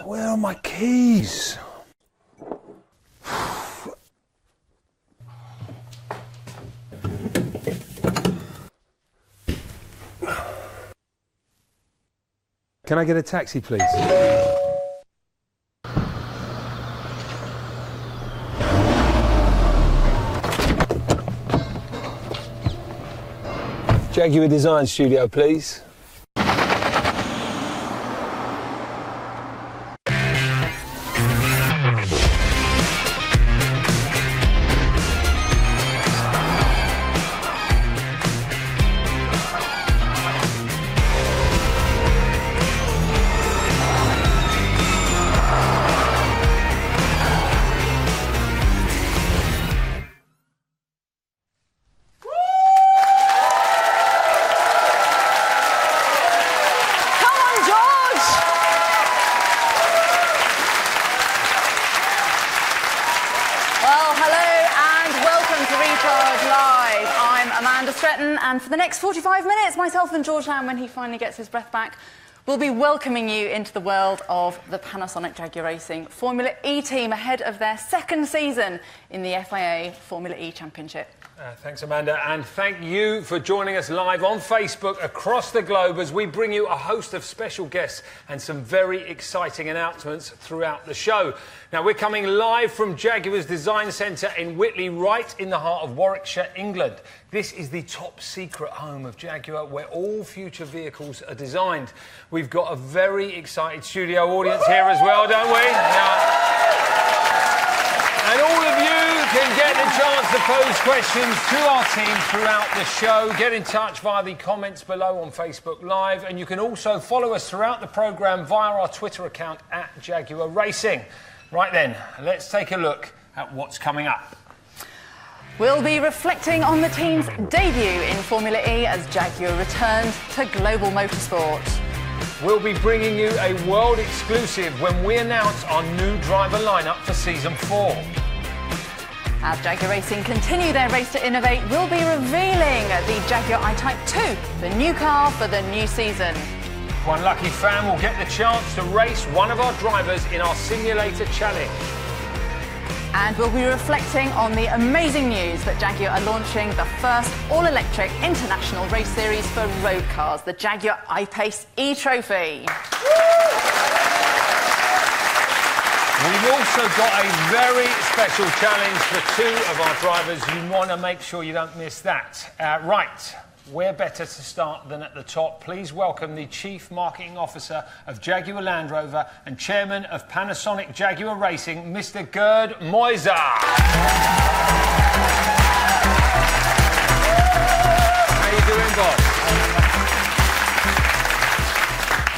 Where are my keys? Can I get a taxi, please? Jaguar Design Studio, please. And for the next 45 minutes, myself and George Lamb, when he finally gets his breath back, will be welcoming you into the world of the Panasonic Jaguar Racing Formula E team ahead of their second season in the FIA Formula E Championship. Thanks, Amanda, and thank you for joining us live on Facebook across the globe as we bring you a host of special guests and some very exciting announcements throughout the show. Now, we're coming live from Jaguar's Design Centre in Whitley, right in the heart of Warwickshire, England. This is the top secret home of Jaguar, where all future vehicles are designed. We've got a very excited studio audience here as well, don't we? And all of you can get the chance to pose questions to our team throughout the show. Get in touch via the comments below on Facebook Live, and you can also follow us throughout the programme via our Twitter account @Jaguar Racing. Right then, let's take a look at what's coming up. We'll be reflecting on the team's debut in Formula E as Jaguar returns to global motorsport. We'll be bringing you a world exclusive when we announce our new driver lineup for Season 4. As Jaguar Racing continue their race to innovate, we'll be revealing the Jaguar I-Type 2, the new car for the new season. One lucky fan will get the chance to race one of our drivers in our simulator challenge. And we'll be reflecting on the amazing news that Jaguar are launching the first all-electric international race series for road cars, the Jaguar I-Pace E-Trophy. We've also got a very special challenge for two of our drivers. You want to make sure you don't miss that. Right, where better to start than at the top? Please welcome the Chief Marketing Officer of Jaguar Land Rover and Chairman of Panasonic Jaguar Racing, Mr. Gerd Moiser. How you doing, boss?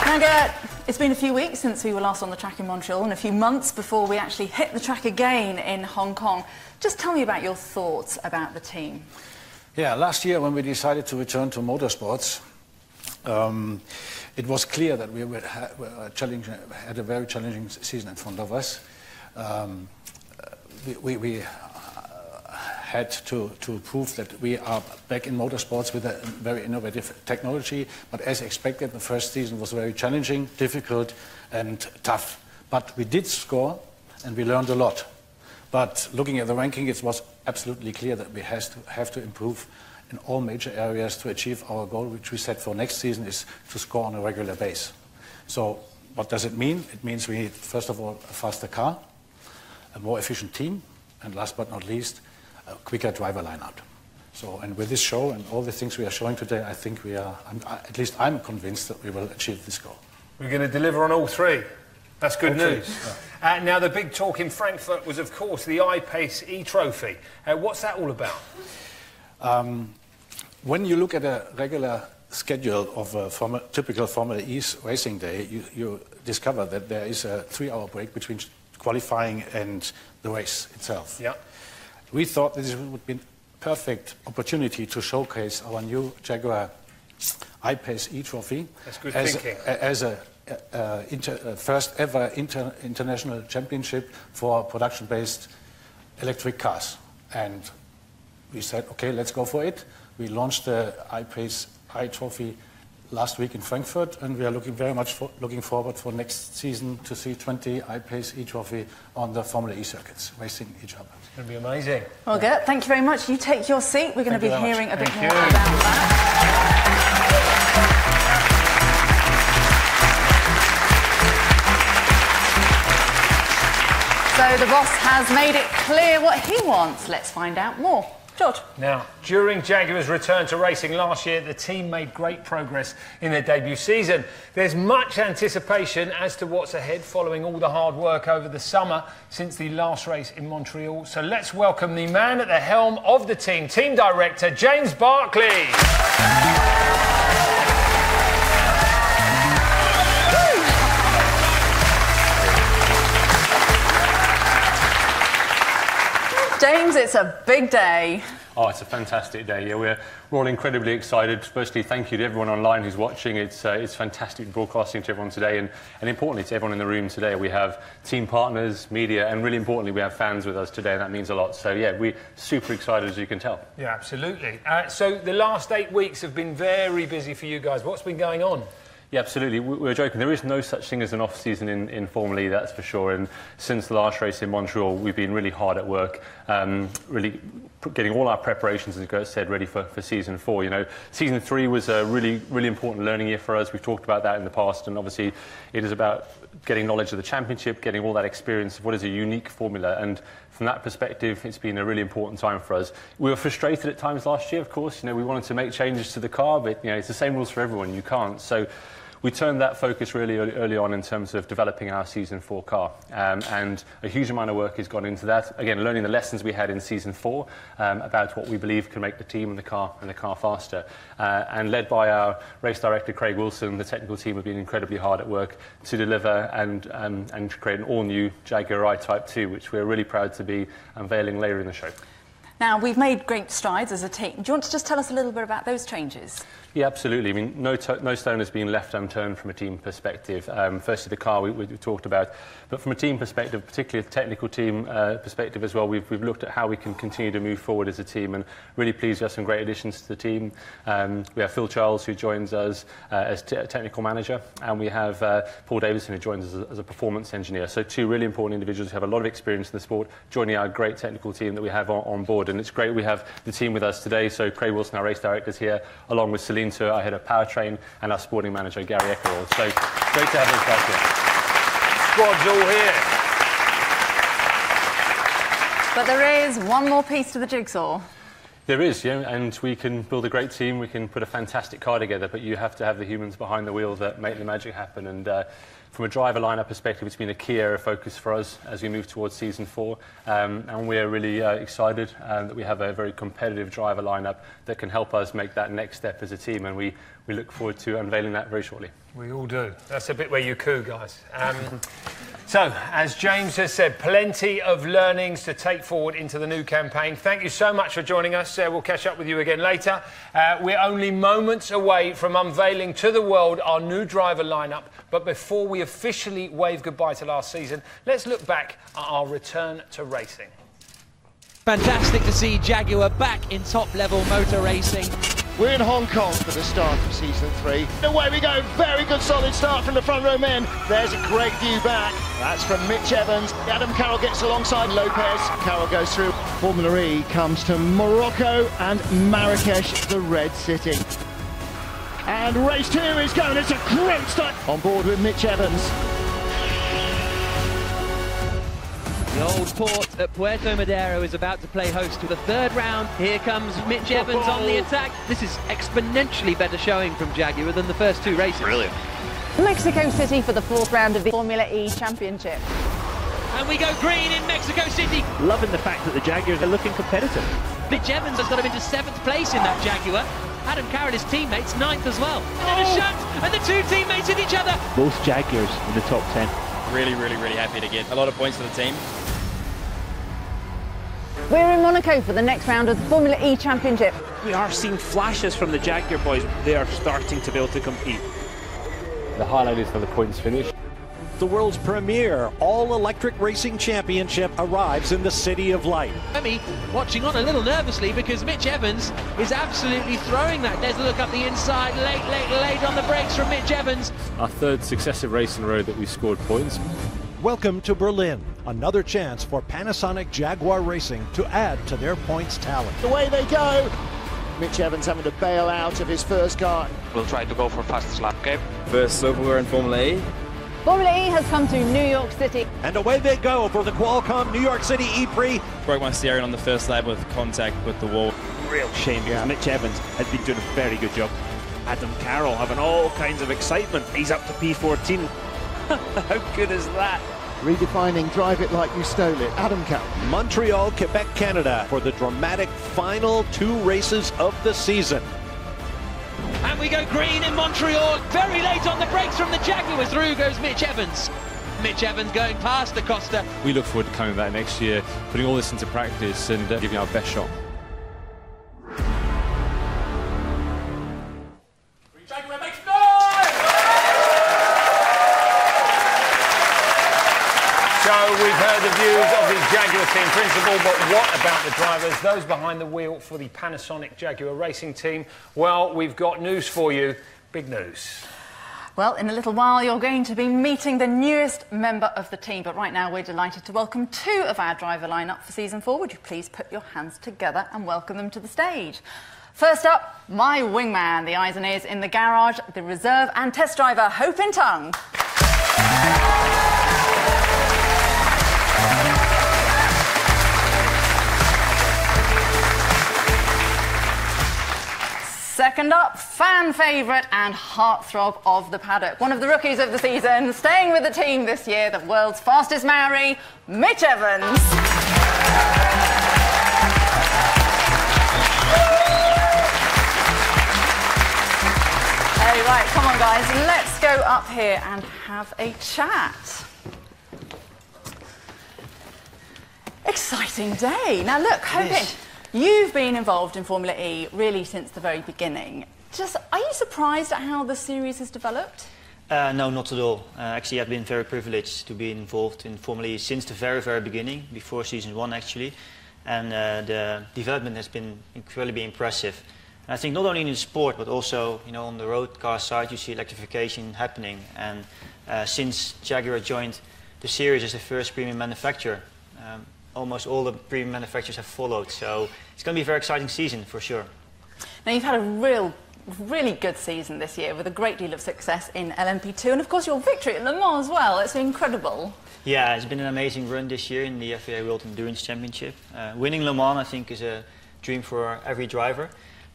Now, Gerd, it's been a few weeks since we were last on the track in Montreal and a few months before we actually hit the track again in Hong Kong. Just tell me about your thoughts about the team. Yeah, last year when we decided to return to motorsports, it was clear that we had a very challenging season in front of us. We had to prove that we are back in motorsports with a very innovative technology, but as expected, the first season was very challenging, difficult and tough. But we did score and we learned a lot. But looking at the ranking, it was absolutely clear that we have to improve in all major areas to achieve our goal, which we set for next season, is to score on a regular base. So what does it mean? It means we need, first of all, a faster car, a more efficient team, and last but not least, a quicker driver lineup. So, and with this show and all the things we are showing today, I think we are, at least I'm convinced that we will achieve this goal. We're going to deliver on all three. That's good news. Yeah. Now, the big talk in Frankfurt was, of course, the I-Pace E-Trophy. What's that all about? When you look at a regular schedule of a typical Formula E racing day, you discover that there is a 3-hour break between qualifying and the race itself. Yeah. We thought this would be a perfect opportunity to showcase our new Jaguar I-Pace E-Trophy. That's good thinking. As a first ever international championship for production-based electric cars. And we said, okay, let's go for it. We launched the I-Pace I-Trophy last week in Frankfurt, and we are looking forward for next season to see 20 I-Pace E-Trophy on the Formula E circuits, racing each other. It's going to be amazing. Well, Gert, thank you very much. You take your seat. We're going to be hearing a bit more about that. So the boss has made it clear what he wants. Let's find out more. George. Now, during Jaguar's return to racing last year, the team made great progress in their debut season. There's much anticipation as to what's ahead following all the hard work over the summer since the last race in Montreal. So let's welcome the man at the helm of the team, Team Director James Barclay. James, it's a big day. Oh, it's a fantastic day. Yeah, we're all incredibly excited. Firstly, thank you to everyone online who's watching. It's fantastic broadcasting to everyone today, and importantly to everyone in the room today. We have team partners, media, and really importantly, we have fans with us today, and that means a lot. So yeah, we're super excited, as you can tell. Yeah, absolutely. So the last 8 weeks have been very busy for you guys. What's been going on? Yeah, absolutely. We're joking. There is no such thing as an off-season in Formula E, that's for sure. And since the last race in Montreal, we've been really hard at work, really getting all our preparations, as Gert said, ready for season 4. You know, season 3 was a really, really important learning year for us. We've talked about that in the past, and obviously it is about getting knowledge of the championship, getting all that experience of what is a unique formula. And from that perspective, it's been a really important time for us. We were frustrated at times last year, of course. You know, we wanted to make changes to the car, but you know, it's the same rules for everyone. You can't. So we turned that focus really early on in terms of developing our season 4 car, and a huge amount of work has gone into that. Again, learning the lessons we had in season 4 about what we believe can make the team and the car faster. And led by our race director Craig Wilson, the technical team have been incredibly hard at work to deliver and create an all-new Jaguar I-Type 2, which we're really proud to be unveiling later in the show. Now, we've made great strides as a team. Do you want to just tell us a little bit about those changes? Yeah, absolutely. I mean, no stone has been left unturned from a team perspective. Firstly, the car we talked about, but from a team perspective, particularly a technical team perspective as well, we've looked at how we can continue to move forward as a team, and really pleased we have some great additions to the team. We have Phil Charles, who joins us as technical manager, and we have Paul Davison, who joins us as a performance engineer. So 2 really important individuals who have a lot of experience in the sport, joining our great technical team that we have on board. And it's great we have the team with us today. So Craig Wilson, our race director, is here, along with Celine, our head of powertrain, and our sporting manager, Gary Eckerall. So great to have us back But here. there is one more piece to the jigsaw. There is, yeah, and we can build a great team, we can put a fantastic car together, but you have to have the humans behind the wheel that make the magic happen. And from a driver lineup perspective, it's been a key area of focus for us as we move towards season 4, and we're really excited that we have a very competitive driver lineup that can help us make that next step as a team, and we look forward to unveiling that very shortly. We all do. That's a bit where you coo, guys. So, as James has said, plenty of learnings to take forward into the new campaign. Thank you so much for joining us. We'll catch up with you again later. We're only moments away from unveiling to the world our new driver lineup. But before we officially wave goodbye to last season, let's look back at our return to racing. Fantastic to see Jaguar back in top-level motor racing. We're in Hong Kong for the start of season 3. Away we go, very good solid start from the front row men. There's a great view back. That's from Mitch Evans. Adam Carroll gets alongside Lopez. Carroll goes through. Formula E comes to Morocco and Marrakesh, the Red City. And race 2 is going. It's a great start. On board with Mitch Evans. The old port at Puerto Madero is about to play host to the 3rd round. Here comes Mitch Evans on the attack. This is exponentially better showing from Jaguar than the first 2 races. Brilliant. Mexico City for the 4th round of the Formula E Championship. And we go green in Mexico City. Loving the fact that the Jaguars are looking competitive. Mitch Evans has got him into 7th place in that Jaguar. Adam Carroll, his teammates, 9th as well. And then a shunt, and the 2 teammates hit each other. Both Jaguars in the top 10. Really happy to get a lot of points for the team. We're in Monaco for the next round of the Formula E Championship. We are seeing flashes from the Jaguar boys. They are starting to be able to compete. The highlight is for the points finish. The world's premier all-electric racing championship arrives in the City of Light. Remy watching on a little nervously because Mitch Evans is absolutely throwing that. There's a look up the inside, late on the brakes from Mitch Evans. Our third successive race in a row that we scored points. Welcome to Berlin, another chance for Panasonic Jaguar Racing to add to their points tally. Away they go. Mitch Evans having to bail out of his first car. We'll try to go for fastest lap, okay? First silverware in Formula E. Formula E has come to New York City. And away they go for the Qualcomm New York City E-Prix. Broke my steering on the first lap with contact with the wall. Real shame because Mitch Evans has been doing a very good job. Adam Carroll having all kinds of excitement. He's up to P14. How good is that? Redefining drive it like you stole it. Adam Carroll. Montreal, Quebec, Canada for the dramatic final 2 races of the season. And we go green in Montreal. Very late on the brakes from the Jaguar. Through goes Mitch Evans. Mitch Evans going past Acosta. We look forward to coming back next year, putting all this into practice and giving our best shot. So we've heard the views of the Jaguar team principal, but what about the drivers, those behind the wheel for the Panasonic Jaguar Racing team? Well, we've got news for you. Big news. Well, in a little while, you're going to be meeting the newest member of the team. But right now, we're delighted to welcome 2 of our driver lineup for season 4. Would you please put your hands together and welcome them to the stage? First up, my wingman, the eyes and ears in the garage, the reserve and test driver, Hope in Tongue. Second up, fan favourite and heartthrob of the paddock. One of the rookies of the season, staying with the team this year, the world's fastest Maori, Mitch Evans. Hey, right, come on guys, let's go up here and have a chat. Exciting day. Now look, Hope, you've been involved in Formula E really since the very beginning. Are you surprised at how the series has developed? No, not at all. Actually, I've been very privileged to be involved in Formula E since the very, very beginning, before season 1 actually. And the development has been incredibly impressive. And I think not only in the sport, but also on the road car side, you see electrification happening. And since Jaguar joined the series as the first premium manufacturer, almost all the premium manufacturers have followed. So it's going to be a very exciting season for sure. Now you've had a really good season this year with a great deal of success in LMP2 and of course your victory at Le Mans as well. It's incredible. Yeah, it's been an amazing run this year in the FIA World Endurance Championship. Winning Le Mans I think is a dream for every driver.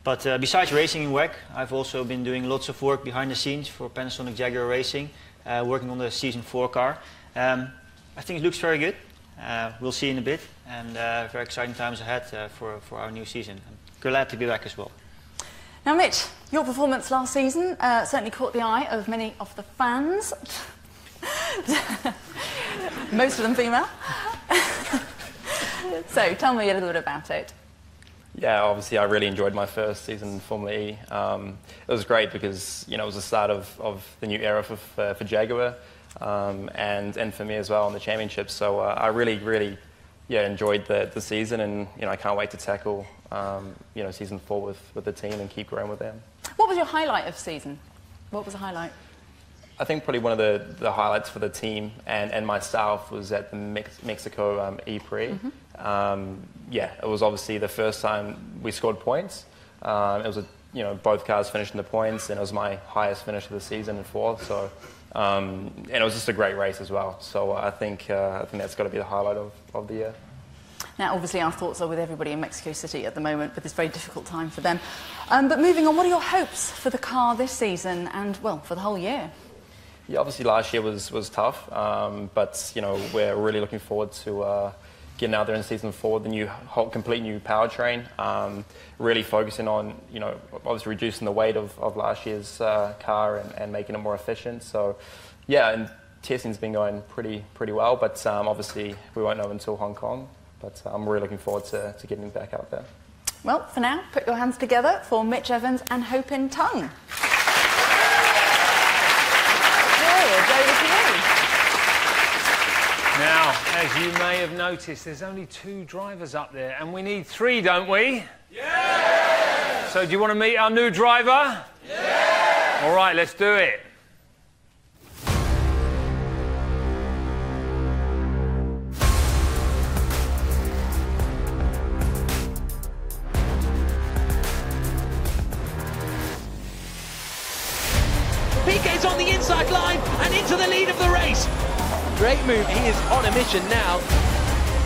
But besides racing in WEC, I've also been doing lots of work behind the scenes for Panasonic Jaguar Racing, working on the season 4 car. I think it looks very good. We'll see in a bit, and very exciting times ahead for our new season. I'm glad to be back as well. Now, Mitch, your performance last season certainly caught the eye of many of the fans. Most of them female. So, tell me a little bit about it. Yeah, obviously I really enjoyed my first season in Formula E. It was great because it was the start of the new era for Jaguar. And for me as well in the championship. So I really enjoyed the season, and I can't wait to tackle season 4 with the team and keep growing with them. What was your highlight of season? What was the highlight? I think probably one of the highlights for the team and myself was at the Mexico E-Prix. It was obviously the first time we scored points. It was both cars finished in the points, and it was my highest finish of the season in 4th. So. And it was just a great race as well. So I think that's got to be the highlight of the year. Now, obviously, our thoughts are with everybody in Mexico City at the moment, with this very difficult time for them. But moving on, what are your hopes for the car this season and, well, for the whole year? Yeah, obviously last year was tough, but we're really looking forward to getting out there in season 4, the complete new powertrain. Really focusing on obviously reducing the weight of last year's car and making it more efficient. So yeah, and testing's been going pretty well, but obviously we won't know until Hong Kong. But I'm really looking forward to getting back out there. Well, for now, put your hands together for Mitch Evans and Hope in Tongue. George, over to you. Now, as you may have noticed, there's only 2 drivers up there, and we need 3, don't we? Yeah! So do you want to meet our new driver? Yeah! All right, let's do it. Piquet's on the inside line and into the lead of the race. Great move, he is on a mission now.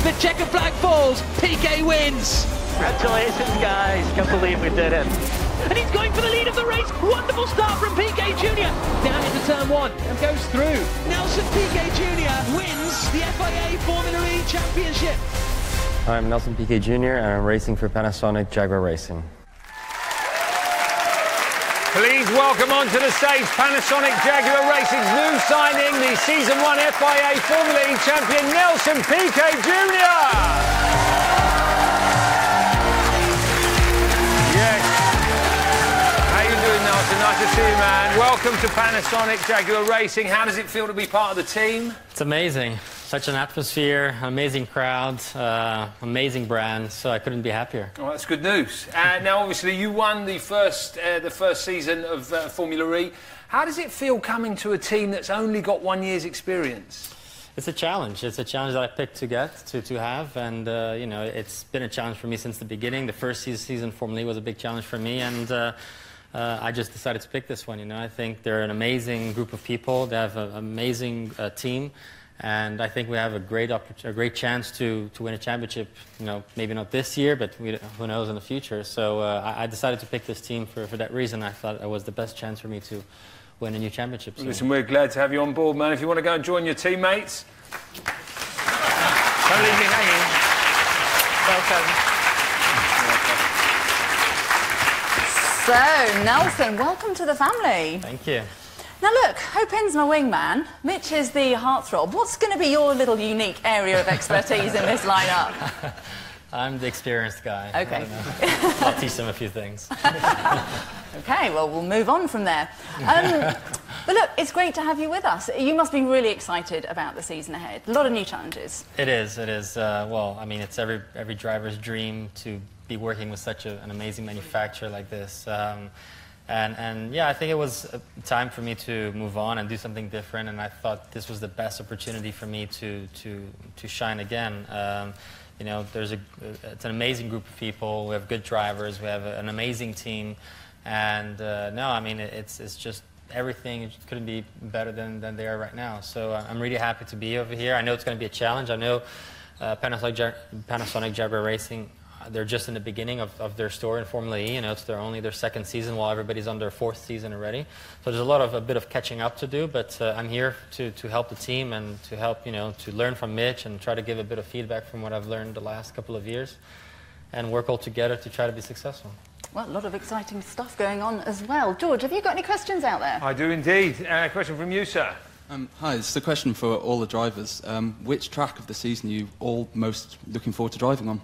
The checkered flag falls, Piquet wins. Congratulations, guys. Can't believe we did it. And he's going for the lead of the race. Wonderful start from Piquet Jr. Down into turn 1 and goes through. Nelson Piquet Jr. wins the FIA Formula E Championship. I'm Nelson Piquet Jr. and I'm racing for Panasonic Jaguar Racing. Please welcome onto the stage Panasonic Jaguar Racing's new signing, the Season 1 FIA Formula E champion, Nelson Piquet Jr. Yes. How you doing, Nelson? Nice to see you, man. Welcome to Panasonic Jaguar Racing. How does it feel to be part of the team? It's amazing. Such an atmosphere, amazing crowd, amazing brand, so I couldn't be happier. Well, that's good news. Now, obviously, you won the first season of Formula E. How does it feel coming to a team that's only got 1 year's experience? It's a challenge. It's a challenge that I picked to have, and you know, it's been a challenge for me since the beginning. The first season Formula E was a big challenge for me, and I just decided to pick this one. You know, I think they're an amazing group of people. They have an amazing team. And I think we have a great chance to win a championship. You know, maybe not this year, but who knows in the future. So I decided to pick this team for that reason. I thought it was the best chance for me to win a new championship. Well, listen, we're glad to have you on board, man. If you want to go and join your teammates, don't leave me hanging. So, Nelson, welcome to the family. Thank you. Now look, Hopin's my wingman, Mitch is the heartthrob. What's going to be your little unique area of expertise in this lineup? I'm the experienced guy. Okay. I'll teach them a few things. Okay, well, we'll move on from there. But look, it's great to have you with us. You must be really excited about the season ahead. A lot of new challenges. It is. Well, I mean, it's every driver's dream to be working with such an amazing manufacturer like this. And yeah, I think it was time for me to move on and do something different, and I thought this was the best opportunity for me to shine again. You know, it's an amazing group of people. We have good drivers. We have an amazing team, and no, I mean it's just everything. It couldn't be better than they are right now. So I'm really happy to be over here. I know it's going to be a challenge. I know Panasonic Jaguar Racing. They're just in the beginning of their story in Formula E. You know, it's only their second season while everybody's on their fourth season already. So there's a bit of catching up to do, but I'm here to help the team and to help, you know, to learn from Mitch and try to give a bit of feedback from what I've learned the last couple of years and work all together to try to be successful. Well, a lot of exciting stuff going on as well. George, have you got any questions out there? I do indeed. A question from you, sir. Hi, it's a question for all the drivers. Which track of the season are you all most looking forward to driving on?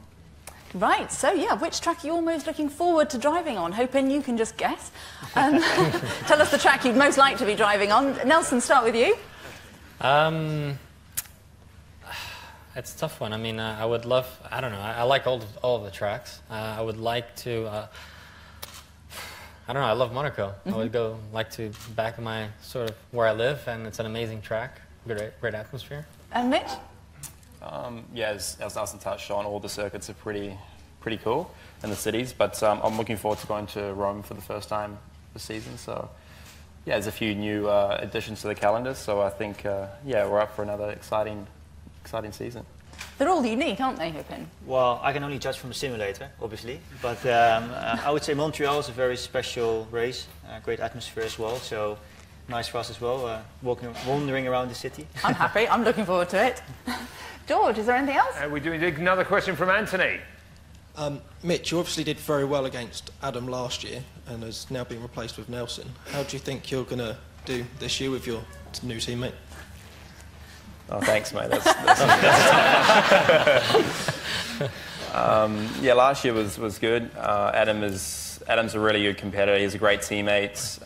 Right, so yeah, which track are you all most looking forward to driving on? Hoping you can just guess. Tell us the track you'd most like to be driving on. Nelson, start with you. It's a tough one. I mean, I would love, I don't know, I like all of the tracks. I would like to, I don't know, I love Monaco. I would like to back in my sort of where I live, and it's an amazing track, great atmosphere. And Mitch? Yeah, as Nelson touched on, all the circuits are pretty cool in the cities, but I'm looking forward to going to Rome for the first time this season. So, yeah, there's a few new additions to the calendar, so I think, yeah, we're up for another exciting season. They're all unique, aren't they, Hopin? Well, I can only judge from the simulator, obviously, but I would say Montreal is a very special race, great atmosphere as well, so nice for us as well, wandering around the city. I'm happy, I'm looking forward to it. George, is there anything else? We're doing another question from Anthony. Mitch, you obviously did very well against Adam last year and has now been replaced with Nelson. How do you think you're going to do this year with your new teammate? Oh, thanks, mate. Yeah, last year was good. Adam's a really good competitor. He's a great teammate.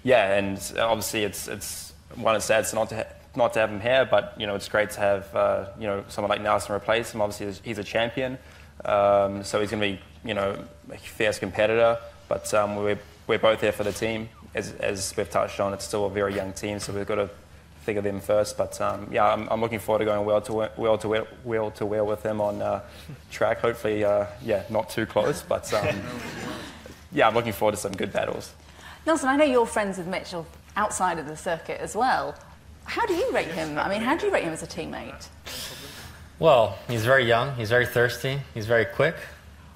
Yeah, and obviously it's sad not to have him here, but you know, it's great to have you know, someone like Nelson replace him. Obviously, he's a champion, so he's going to be, you know, a fierce competitor. But we're both here for the team. As we've touched on, it's still a very young team, so we've got to figure them first. But yeah, I'm looking forward to going wheel to wheel with him on track. Hopefully, yeah, not too close, but yeah, I'm looking forward to some good battles. Nelson, I know you're friends with Mitchell outside of the circuit as well. How do you rate him? I mean, how do you rate him as a teammate? Well, he's very young, he's very thirsty, he's very quick.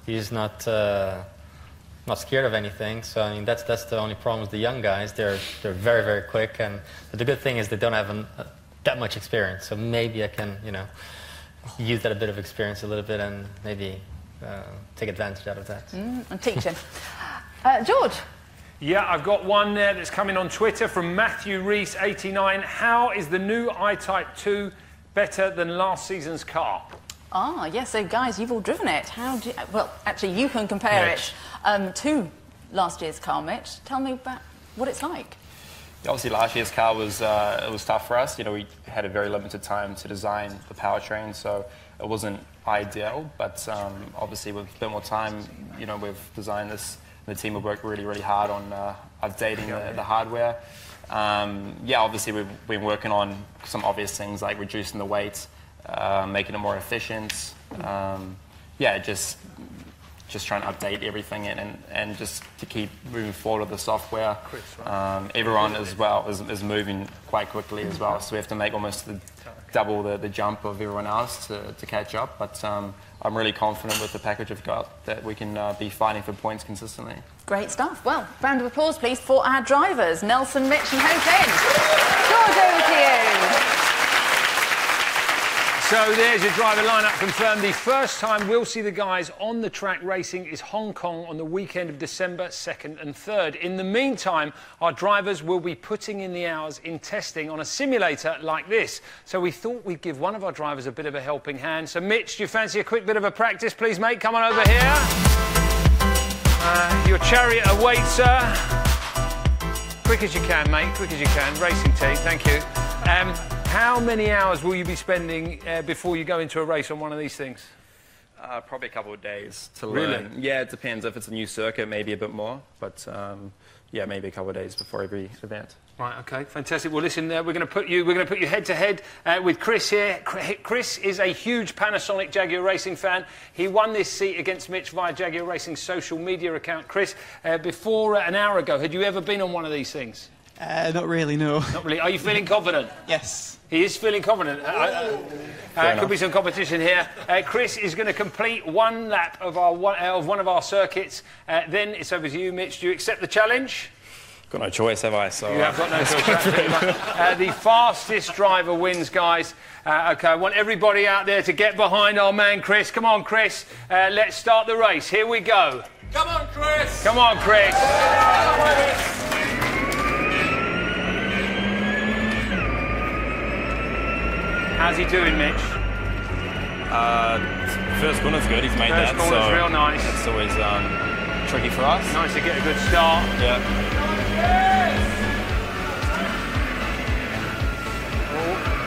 He's not scared of anything. So I mean, that's the only problem with the young guys. They're very, very quick, and the good thing is they don't have that much experience. So maybe I can, you know, use that a bit of experience a little bit and maybe take advantage out of that. And teach him. George. Yeah, I've got one there that's coming on Twitter from Matthew Reese 89. How is the new I-Type 2 better than last season's car? Ah, yes. So, guys, you've all driven it. How do you, well, actually, you can compare it to last year's car, Mitch. Tell me about what it's like. Obviously, last year's car was it was tough for us. You know, we had a very limited time to design the powertrain, so it wasn't ideal. But obviously, with a bit more time, you know, we've designed this. The team have worked really, really hard on updating the hardware. Yeah, obviously we've been working on some obvious things like reducing the weight, making it more efficient. Yeah, just trying to update everything and just to keep moving forward with the software. Everyone as well is moving quite quickly as well, so we have to make almost double the jump of everyone else to catch up. But I'm really confident with the package we've got that we can be fighting for points consistently. Great stuff. Well, round of applause, please, for our drivers, Nelson, Mitch and Ho Tin. George, over to you. So there's your driver lineup confirmed. The first time we'll see the guys on the track racing is Hong Kong on the weekend of December 2nd and 3rd. In the meantime, our drivers will be putting in the hours in testing on a simulator like this. So we thought we'd give one of our drivers a bit of a helping hand. So Mitch, do you fancy a quick bit of a practice, please, mate? Come on over here. Your chariot awaits, sir. Quick as you can, mate. Quick as you can. Racing team, thank you. How many hours will you be spending before you go into a race on one of these things? Probably a couple of days to Really? learn. Yeah, it depends. If it's a new circuit, maybe a bit more. But yeah, maybe a couple of days before every event. Right. Okay. Fantastic. Well, listen. We're going to put you head to head with Chris here. Chris is a huge Panasonic Jaguar Racing fan. He won this seat against Mitch via Jaguar Racing's social media account. Chris, before an hour ago, had you ever been on one of these things? Not really, no. Not really. Are you feeling confident? Yes. He is feeling confident. Could be some competition here. Chris is going to complete one lap of one of our circuits. Then it's over to you, Mitch. Do you accept the challenge? Got no choice, have I? So you have got no choice. The fastest driver wins, guys. OK, I want everybody out there to get behind our man, Chris. Come on, Chris. Let's start the race. Here we go. Come on, Chris. Come on, Chris. How's he doing, Mitch? first corner's good. He's made First that. corner's So real nice. It's always tricky for us. Nice to get a good start. Yeah.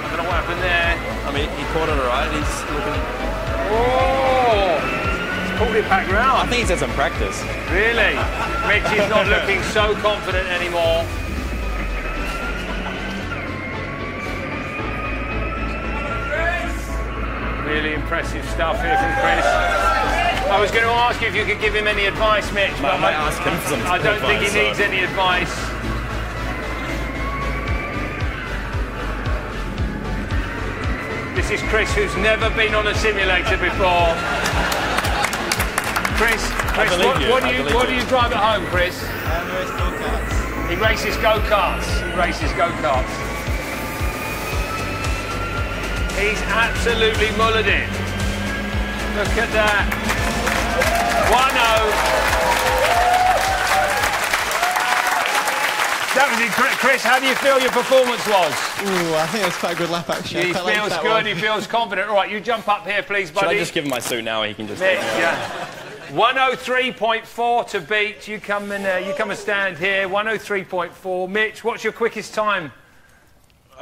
I don't know what happened there. I mean, he caught it all right. He's looking... Oh! He's pulled it back round. I think he's had some practice. Really? Mitch is not looking so confident anymore. Really impressive stuff here from Chris. I was going to ask you if you could give him any advice, Mitch, but I might ask him for some I don't think he advice, needs any advice. This is Chris, who's never been on a simulator before. Chris, what do you drive at home, Chris? Race go-karts. He races go-karts. He races go-karts. He's absolutely mullered it. Look at that. 1-0. That was it. Chris, how do you feel your performance was? Ooh, I think it was quite a good lap, actually. He feels good, he feels confident. All right, you jump up here, please, buddy. Should I just give him my suit now? He can just... Yeah. 103.4 to beat. You come and stand here. 103.4. Mitch, what's your quickest time?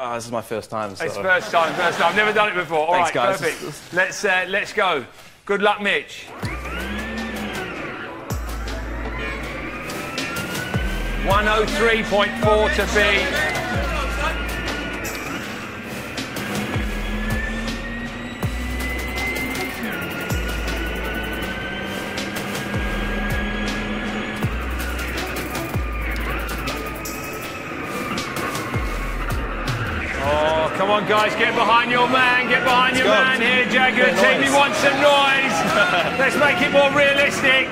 This is my first time. So. It's first time. I've never done it before. All Thanks, right, guys. perfect. Let's go. Good luck, Mitch. 103.4 to beat. Oh, come on, guys, get behind your man. Get behind your man here, Jaguar team. He wants some noise. Let's make it more realistic.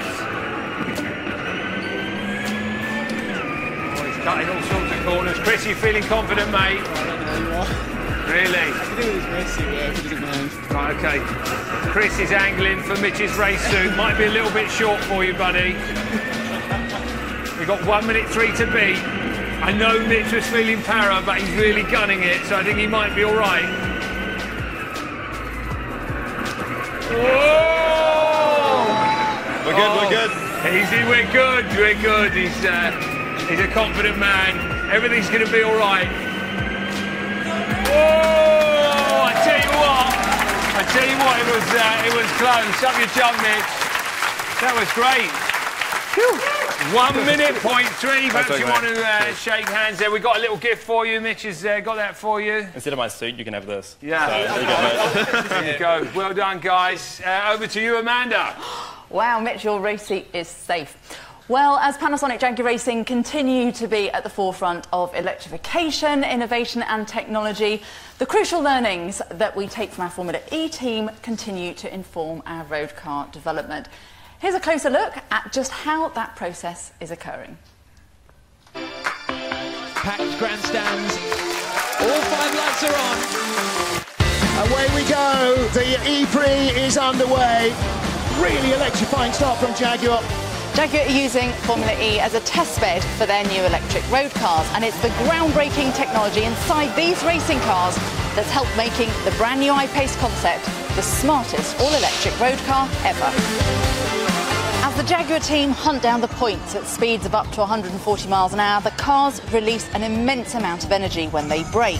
Cutting all sorts of corners. Chris, you feeling confident, mate? Really? I can do this racing if he doesn't mind. Right, OK. Chris is angling for Mitch's race suit. Might be a little bit short for you, buddy. We've got 1 minute 3 to beat. I know Mitch was feeling para, but he's really gunning it, so I think he might be all right. Whoa! We're good, we're good. We're good. He's a confident man. Everything's going to be all right. Whoa! I tell you what, it was close. Up your jump, Mitch. That was great. Phew. 1 minute point 3. Perhaps you want to shake hands there. We've got a little gift for you. Mitch has got that for you. Instead of my suit, you can have this. Yeah. So, there you go, mate. There you go. Well done, guys. Over to you, Amanda. Wow, Mitch, your race seat is safe. Well, as Panasonic Jaguar Racing continue to be at the forefront of electrification, innovation and technology, the crucial learnings that we take from our Formula E team continue to inform our road car development. Here's a closer look at just how that process is occurring. Packed grandstands, all 5 lights are on. Away we go, the E-Prix is underway. Really electrifying start from Jaguar. Jaguar are using Formula E as a test bed for their new electric road cars, and it's the groundbreaking technology inside these racing cars that's helped making the brand new I-Pace concept the smartest all-electric road car ever. As the Jaguar team hunt down the points at speeds of up to 140 miles an hour, the cars release an immense amount of energy when they brake.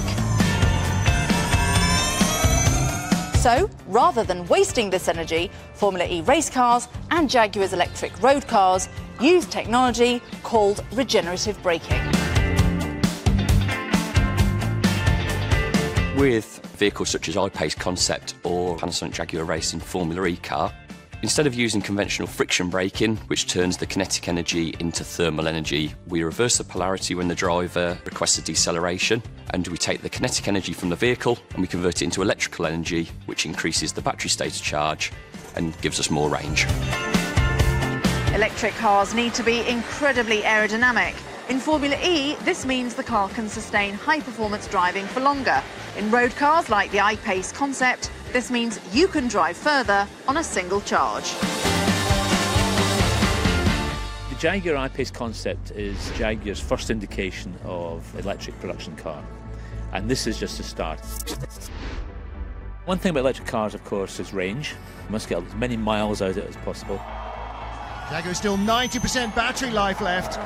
So, rather than wasting this energy, Formula E race cars and Jaguar's electric road cars use technology called regenerative braking. With vehicles such as I-Pace Concept or Panasonic Jaguar Racing Formula E car, instead of using conventional friction braking, which turns the kinetic energy into thermal energy, we reverse the polarity when the driver requests a deceleration, and we take the kinetic energy from the vehicle and we convert it into electrical energy, which increases the battery state of charge and gives us more range. Electric cars need to be incredibly aerodynamic. In Formula E, this means the car can sustain high-performance driving for longer. In road cars like the I-Pace Concept, this means you can drive further on a single charge. The Jaguar I-Pace Concept is Jaguar's first indication of electric production car, and this is just a start. One thing about electric cars, of course, is range. You must get as many miles out of it as possible. Jaguar still 90% battery life left.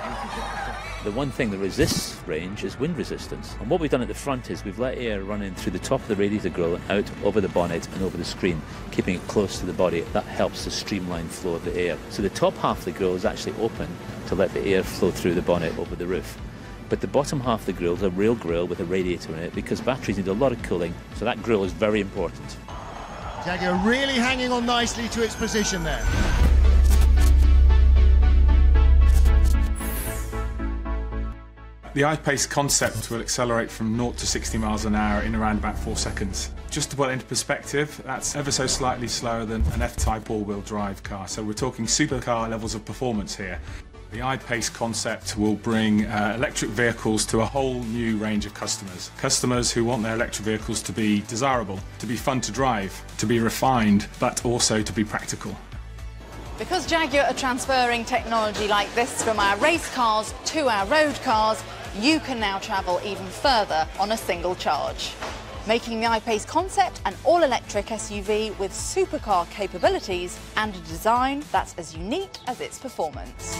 The one thing that resists range is wind resistance. And what we've done at the front is we've let air run in through the top of the radiator grille and out over the bonnet and over the screen, keeping it close to the body. That helps the streamline flow of the air. So the top half of the grille is actually open to let the air flow through the bonnet over the roof. But the bottom half of the grille is a real grille with a radiator in it because batteries need a lot of cooling, so that grille is very important. Jaguar really hanging on nicely to its position there. The I-Pace Concept will accelerate from 0 to 60 miles an hour in around about 4 seconds. Just to put it into perspective, that's ever so slightly slower than an F-Type all-wheel drive car, so we're talking supercar levels of performance here. The I-Pace Concept will bring electric vehicles to a whole new range of customers. Customers who want their electric vehicles to be desirable, to be fun to drive, to be refined, but also to be practical. Because Jaguar are transferring technology like this from our race cars to our road cars, you can now travel even further on a single charge, making the I-Pace Concept an all-electric SUV with supercar capabilities and a design that's as unique as its performance.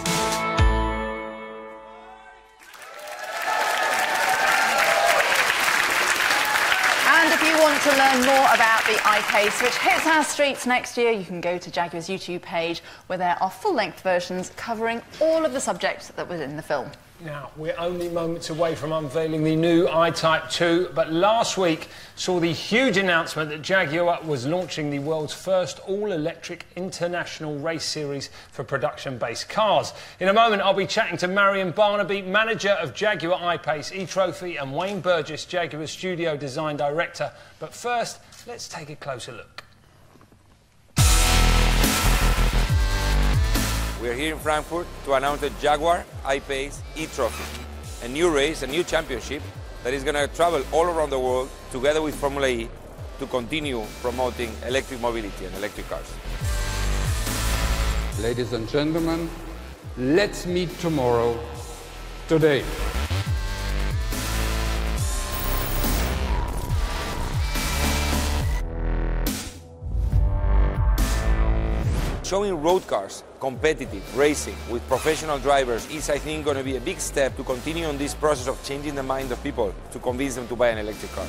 if you want to learn more about the I-Pace, which hits our streets next year, you can go to Jaguar's YouTube page, where there are full-length versions covering all of the subjects that was in the film. Now, we're only moments away from unveiling the new I-Type 2, but last week saw the huge announcement that Jaguar was launching the world's first all-electric international race series for production-based cars. In a moment, I'll be chatting to Marion Barnaby, manager of Jaguar I-Pace E-Trophy, and Wayne Burgess, Jaguar's studio design director. But first, let's take a closer look. We're here in Frankfurt to announce the Jaguar I-Pace E-Trophy, a new race, a new championship that is going to travel all around the world together with Formula E to continue promoting electric mobility and electric cars. Ladies and gentlemen, let's meet tomorrow, today. Showing road cars, competitive racing with professional drivers is, I think, going to be a big step to continue on this process of changing the mind of people to convince them to buy an electric car.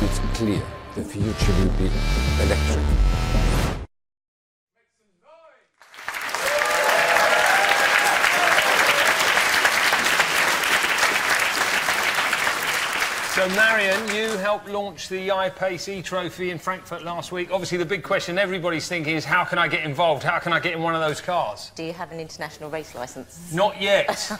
It's clear the future will be electric. So, Marion, you helped launch the I-Pace E-Trophy in Frankfurt last week. Obviously, the big question everybody's thinking is, how can I get involved? How can I get in one of those cars? Do you have an international race licence? Not yet.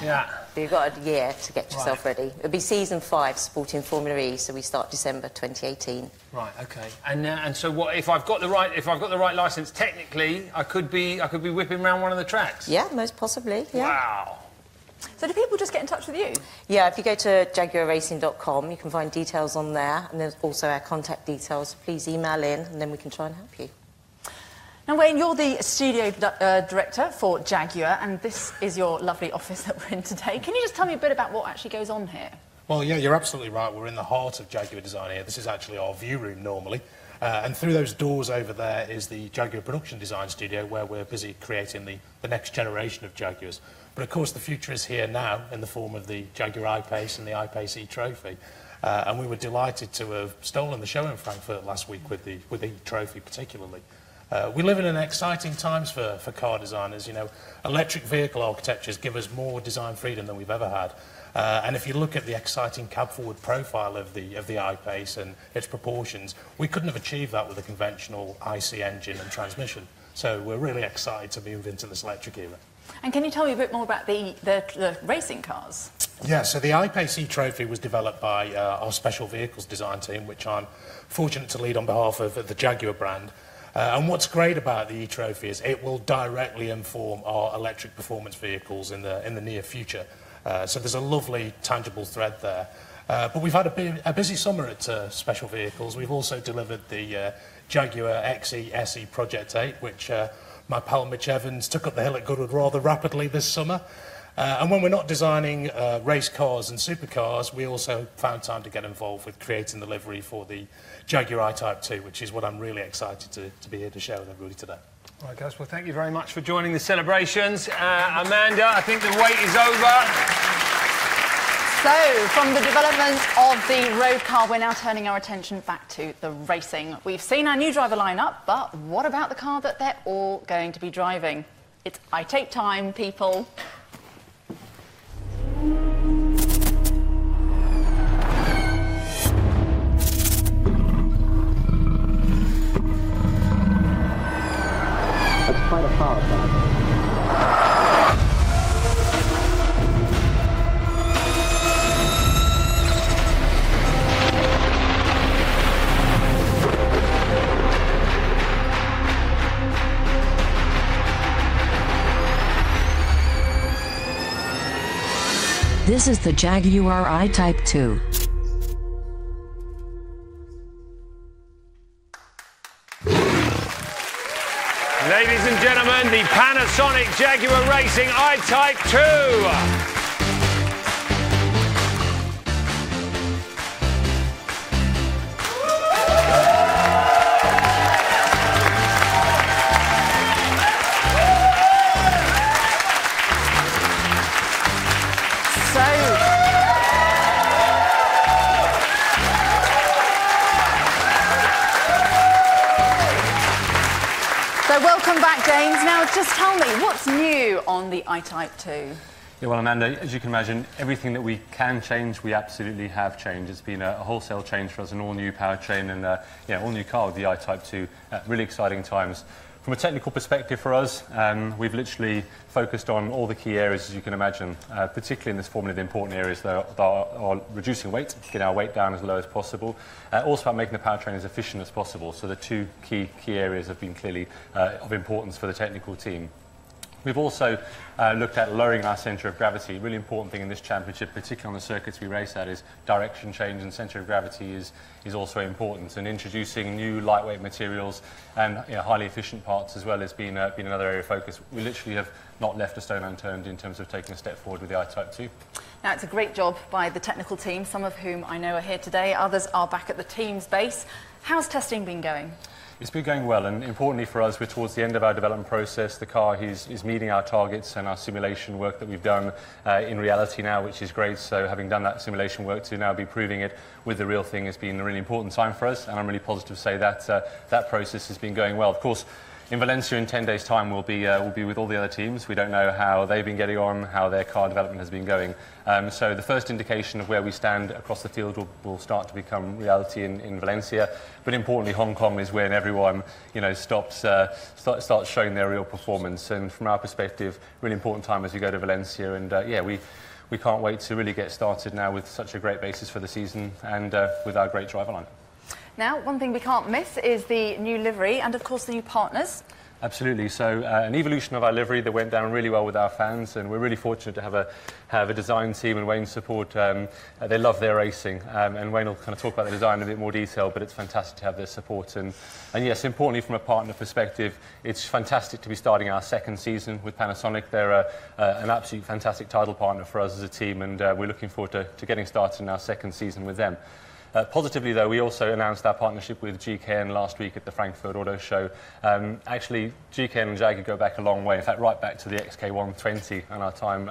Yeah. You've got a year to get yourself ready. It'll be season 5, supporting Formula E, so we start December 2018. Right. Okay. And so, what if I've got the right licence? Technically, I could be whipping around one of the tracks. Yeah, most possibly. Yeah. Wow. So do people just get in touch with you? Yeah, if you go to jaguarracing.com, you can find details on there, and there's also our contact details. Please email in, and then we can try and help you. Now, Wayne, you're the studio director for Jaguar, and this is your lovely office that we're in today. Can you just tell me a bit about what actually goes on here? Well, yeah, you're absolutely right. We're in the heart of Jaguar design here. This is actually our view room normally. And through those doors over there is the Jaguar production design studio, where we're busy creating the next generation of Jaguars. But of course the future is here now in the form of the Jaguar I-Pace and the I-Pace E-Trophy. And we were delighted to have stolen the show in Frankfurt last week with the E-Trophy particularly. We live in an exciting times for car designers. You know, electric vehicle architectures give us more design freedom than we've ever had. And if you look at the exciting cab-forward profile of the I-Pace and its proportions, we couldn't have achieved that with a conventional IC engine and transmission. So we're really excited to move into this electric era. And can you tell me a bit more about the racing cars? Yeah, so the I-Pace E-Trophy was developed by our special vehicles design team, which I'm fortunate to lead on behalf of the Jaguar brand. And what's great about the E-Trophy is it will directly inform our electric performance vehicles in the near future. So there's a lovely, tangible thread there. But we've had a busy summer at Special Vehicles. We've also delivered the Jaguar XE SE Project 8, which my pal Mitch Evans took up the hill at Goodwood rather rapidly this summer. And when we're not designing race cars and supercars, we also found time to get involved with creating the livery for the Jaguar I-Type 2, which is what I'm really excited to be here to share with everybody today. All right, guys, well, thank you very much for joining the celebrations. Amanda, I think the wait is over. So, from the development of the road car, we're now turning our attention back to the racing. We've seen our new driver lineup, but what about the car that they're all going to be driving? It's I-Tape time, people. That's quite a power plant. This is the Jaguar I-Type 2. Ladies and gentlemen, the Panasonic Jaguar Racing I-Type 2. So welcome back, James. Now, just tell me, what's new on the I-Type 2? Yeah, well, Amanda, as you can imagine, everything that we can change, we absolutely have changed. It's been a wholesale change for us, an all-new powertrain and all-new car with the I-Type 2. Really exciting times. From a technical perspective for us, we've literally focused on all the key areas, as you can imagine, particularly in this formula, the important areas that are reducing weight, getting our weight down as low as possible, also about making the powertrain as efficient as possible. So the two key areas have been clearly of importance for the technical team. We've also looked at lowering our centre of gravity. A really important thing in this championship, particularly on the circuits we race at, is direction change, and centre of gravity is also important. And introducing new lightweight materials and highly efficient parts as well has been another area of focus. We literally have not left a stone unturned in terms of taking a step forward with the I-Type 2. Now, it's a great job by the technical team, some of whom I know are here today, others are back at the team's base. How's testing been going? It's been going well, and importantly for us, we're towards the end of our development process. The car is meeting our targets and our simulation work that we've done in reality now, which is great. So having done that simulation work to now be proving it with the real thing has been a really important time for us, and I'm really positive to say that that process has been going well. Of course, in Valencia in 10 days' time, we'll be with all the other teams. We don't know how they've been getting on, how their car development has been going. So the first indication of where we stand across the field will start to become reality in Valencia. But importantly, Hong Kong is when everyone starts showing their real performance. And from our perspective, really important time as we go to Valencia. And we can't wait to really get started now with such a great basis for the season and with our great driver line. Now, one thing we can't miss is the new livery and, of course, the new partners. Absolutely. So an evolution of our livery that went down really well with our fans, and we're really fortunate to have a design team and Wayne's support. They love their racing, and Wayne will kind of talk about the design in a bit more detail, but it's fantastic to have their support. And yes, importantly from a partner perspective, it's fantastic to be starting our second season with Panasonic. They're an absolutely fantastic title partner for us as a team, and we're looking forward to getting started in our second season with them. Positively, though, we also announced our partnership with GKN last week at the Frankfurt Auto Show. Actually, GKN and Jaguar go back a long way, in fact, right back to the XK120 and our time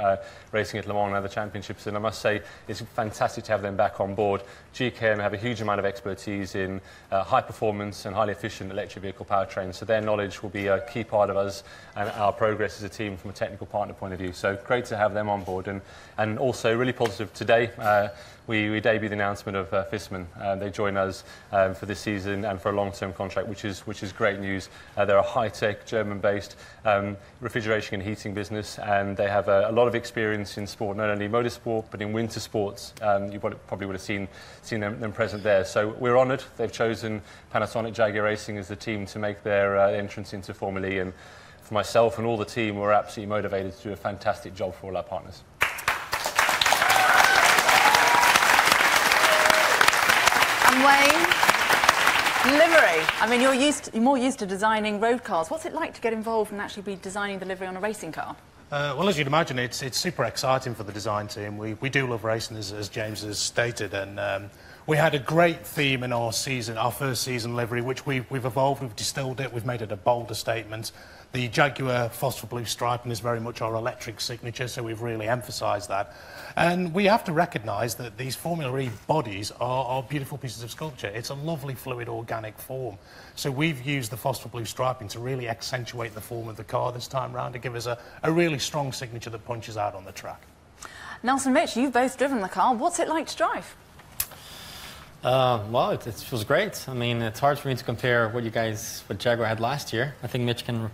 racing at Le Mans and other championships. And I must say, it's fantastic to have them back on board. GKN have a huge amount of expertise in high performance and highly efficient electric vehicle powertrains, so their knowledge will be a key part of us and our progress as a team from a technical partner point of view. So great to have them on board, and also really positive today. We debuted the announcement of Fissmann. They join us for this season and for a long-term contract, which is great news. They're a high-tech, German-based refrigeration and heating business, and they have a lot of experience in sport, not only motorsport but in winter sports. You probably would have seen them present there. So we're honoured. They've chosen Panasonic Jaguar Racing as the team to make their entrance into Formula E, and for myself and all the team, we're absolutely motivated to do a fantastic job for all our partners. Wayne, livery. I mean, you're more used to designing road cars. What's it like to get involved and actually be designing the livery on a racing car? Well, as you'd imagine, it's super exciting for the design team. We do love racing, as James has stated, and we had a great theme in our first season livery, which we've evolved, we've distilled it, we've made it a bolder statement. The Jaguar phosphor blue striping is very much our electric signature, so we've really emphasised that. And we have to recognise that these Formula E bodies are beautiful pieces of sculpture. It's a lovely fluid organic form. So we've used the phosphor blue striping to really accentuate the form of the car this time round, to give us a really strong signature that punches out on the track. Nelson, Mitch, you've both driven the car. What's it like to drive? Well, it feels great. I mean, it's hard for me to compare what Jaguar had last year. I think Mitch can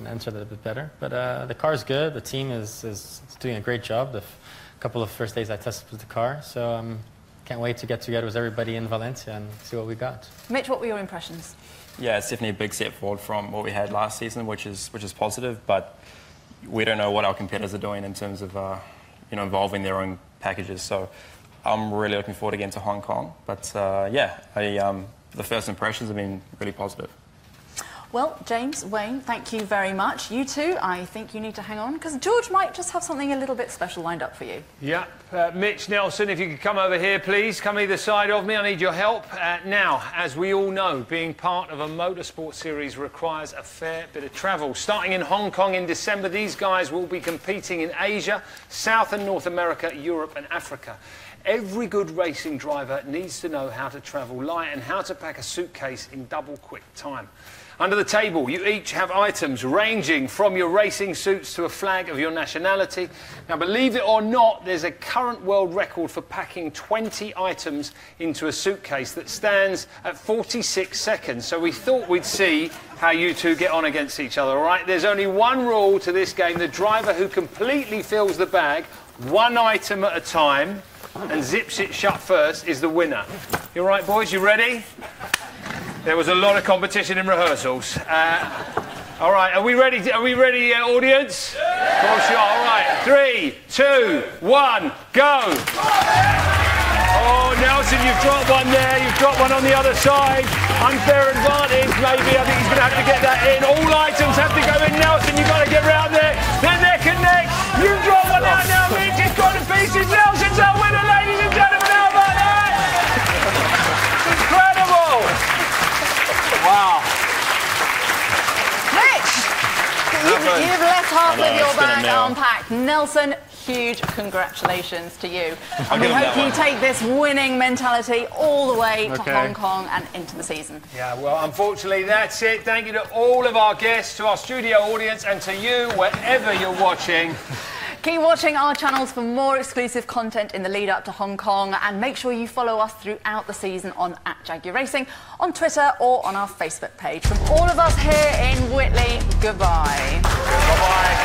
answer that a bit better. But the car's good. The team is doing a great job. The couple of first days I tested with the car, so can't wait to get together with everybody in Valencia and see what we got. Mitch, what were your impressions? Yeah, it's definitely a big step forward from what we had last season, which is positive. But we don't know what our competitors are doing in terms of involving their own packages. So I'm really looking forward again to Hong Kong. But the first impressions have been really positive. Well, James, Wayne, thank you very much. You two, I think you need to hang on, because George might just have something a little bit special lined up for you. Yeah, Mitch, Nelson, if you could come over here, please. Come either side of me. I need your help. Now, as we all know, being part of a motorsport series requires a fair bit of travel. Starting in Hong Kong in December, these guys will be competing in Asia, South and North America, Europe and Africa. Every good racing driver needs to know how to travel light and how to pack a suitcase in double quick time. Under the table, you each have items ranging from your racing suits to a flag of your nationality. Now, believe it or not, there's a current world record for packing 20 items into a suitcase that stands at 46 seconds. So we thought we'd see how you two get on against each other, all right? There's only one rule to this game. The driver who completely fills the bag, one item at a time, and zips it shut first is the winner. You all right, boys? You ready? There was a lot of competition in rehearsals. All right, are we ready, audience? Yeah! Of course you are. All right, 3, 2, 1, go! Oh, Nelson, you've dropped one there. You've dropped one on the other side. Unfair advantage, maybe. I think he's going to have to get that in. All items have to go in. Nelson, you've got to get round there. They're neck and neck. You've dropped one out now, Mitch. It's gone to pieces. Nelson's our winner, ladies and gentlemen. How about that? Incredible! Wow. Mitch, you've left half of your bag unpacked. Nelson, huge congratulations to you. And we hope you take this winning mentality all the way to Hong Kong and into the season. Yeah, well, unfortunately, that's it. Thank you to all of our guests, to our studio audience, and to you, wherever you're watching. Keep watching our channels for more exclusive content in the lead up to Hong Kong, and make sure you follow us throughout the season on @Jaguar Racing, on Twitter or on our Facebook page. From all of us here in Whitley, goodbye. Bye-bye.